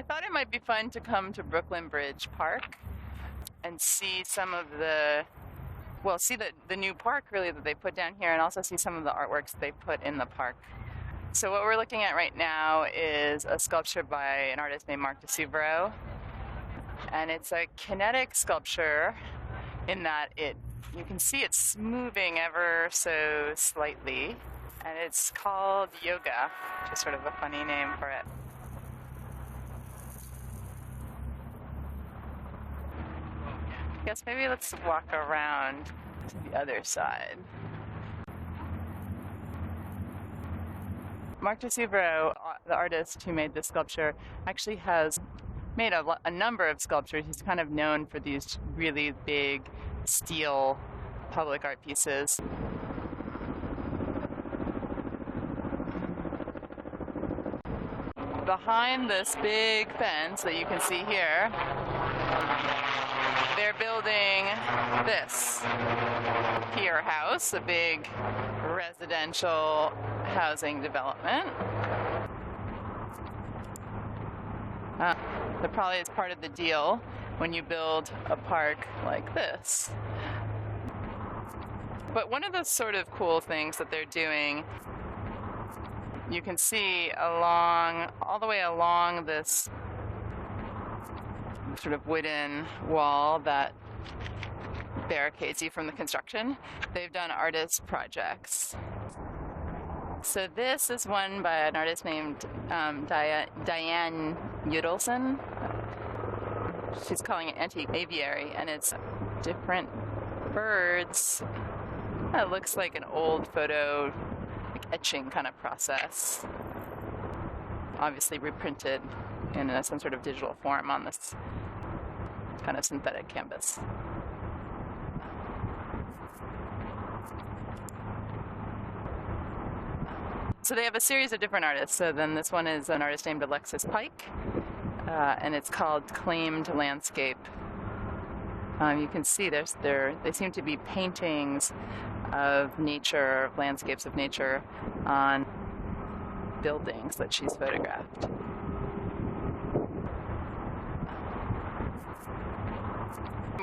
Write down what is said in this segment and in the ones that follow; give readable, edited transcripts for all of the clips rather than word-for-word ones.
I thought it might be fun to come to Brooklyn Bridge Park and see some of the, well, see the new park really that they put down here, and also see some of the artworks they put in the park. So what we're looking at right now is a sculpture by an artist named Mark DeSuvero, and it's a kinetic sculpture in that you can see it's moving ever so slightly, and it's called Yoga, which is sort of a funny name for it. I guess maybe let's walk around to the other side. Mark DeSuvero, the artist who made this sculpture, actually has made a number of sculptures. He's kind of known for these really big steel public art pieces. Behind this big fence that you can see here, they're building this pier house, a big residential housing development. That probably is part of the deal when you build a park like this. But one of the sort of cool things that they're doing, you can see all the way along this sort of wooden wall that barricades you from the construction, they've done artist projects. So this is one by an artist named Diane Udelson. She's calling it anti-aviary, and it's different birds. It looks like an old photo, like etching kind of process. Obviously reprinted in some sort of digital form on this kind of synthetic canvas. So they have a series of different artists. So then this one is an artist named Alexis Pike, and it's called Claimed Landscape. You can see they seem to be paintings of nature, landscapes of nature, on buildings that she's photographed.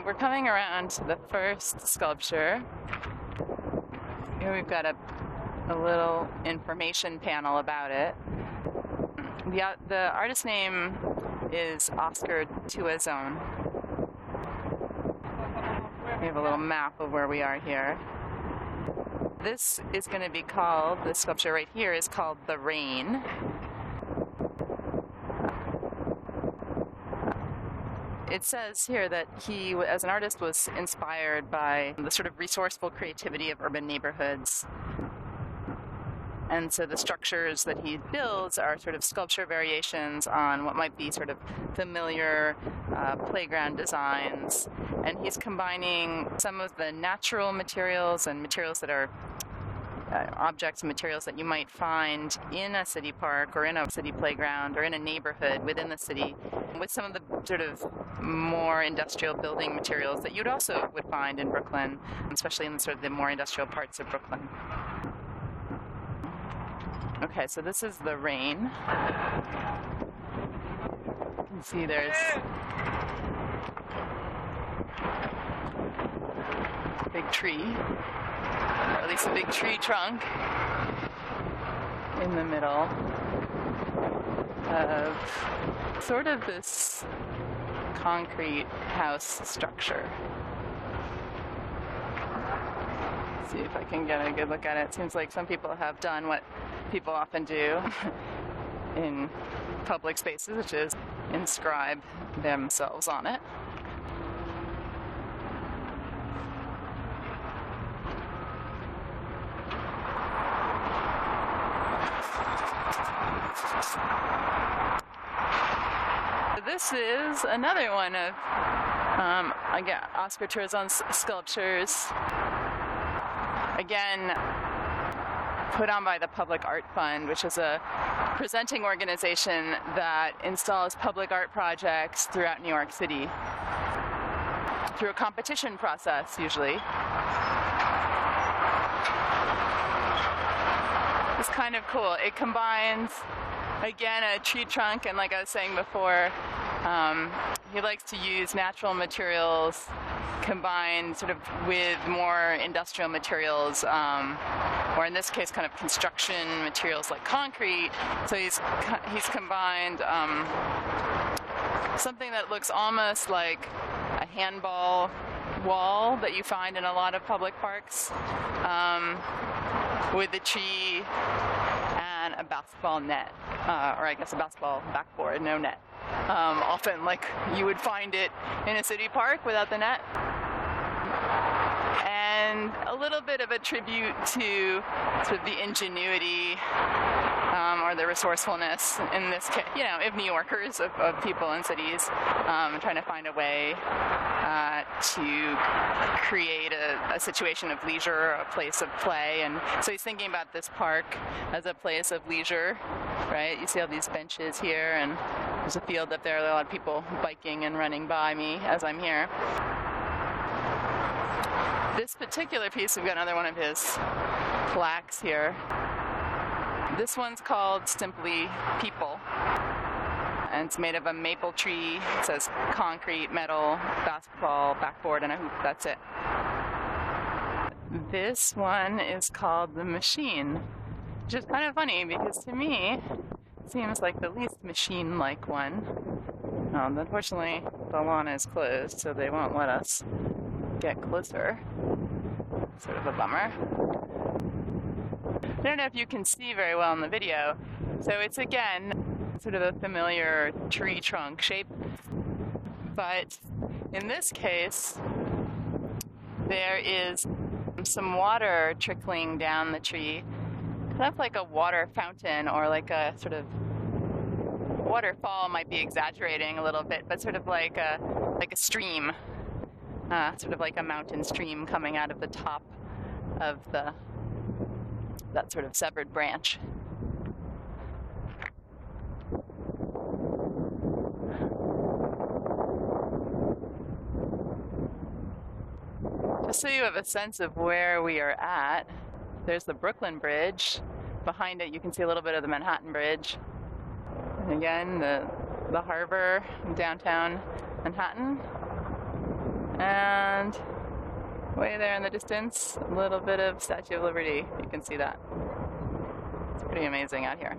We're coming around to the first sculpture. Here we've got a little information panel about it. The artist's name is Oscar Tuazon. We have a little map of where we are here. This is going to be called, the sculpture right here is called The Rain. It says here that he, as an artist, was inspired by the sort of resourceful creativity of urban neighborhoods. And so the structures that he builds are sort of sculpture variations on what might be sort of familiar playground designs. And he's combining some of the natural materials and materials that are objects and materials that you might find in a city park or in a city playground or in a neighborhood within the city, with some of the sort of more industrial building materials that you'd also would find in Brooklyn, especially in sort of the more industrial parts of Brooklyn. Okay, so this is The Rain. You can see there's a big tree, or at least a big tree trunk in the middle of sort of this concrete house structure. Let's see if I can get a good look at it. It seems like some people have done what people often do in public spaces, which is inscribe themselves on it. This is another one of again, Oscar Tuazon's sculptures. Again, put on by the Public Art Fund, which is a presenting organization that installs public art projects throughout New York City through a competition process, usually. It's kind of cool. It combines again, a tree trunk, and like I was saying before, he likes to use natural materials combined sort of with more industrial materials, or in this case, kind of construction materials like concrete. So he's combined something that looks almost like a handball wall that you find in a lot of public parks, with the tree and a basketball net, or I guess a basketball backboard, no net. Often, like, you would find it in a city park without the net. And a little bit of a tribute to sort of the ingenuity or the resourcefulness, in this case, you know, of New Yorkers, of people in cities, trying to find a way to create a situation of leisure, a place of play. And so he's thinking about this park as a place of leisure, right? You see all these benches here, and there's a field up there. There are a lot of people biking and running by me as I'm here. This particular piece, we've got another one of his plaques here. This one's called simply People, and it's made of a maple tree. It says concrete, metal, basketball, backboard, and a hoop. That's it. This one is called The Machine, which is kind of funny because to me, it seems like the least machine-like one. Unfortunately, the lawn is closed, so they won't let us get closer. Sort of a bummer. I don't know if you can see very well in the video. So it's, again, sort of a familiar tree trunk shape. But in this case, there is some water trickling down the tree, kind of like a water fountain, or like a sort of waterfall, might be exaggerating a little bit, but sort of like a stream, sort of like a mountain stream coming out of the top of that sort of severed branch. Just so you have a sense of where we are at, there's the Brooklyn Bridge. Behind it, you can see a little bit of the Manhattan Bridge. And again, the harbor in downtown Manhattan. And way there in the distance, a little bit of Statue of Liberty. You can see that. It's pretty amazing out here.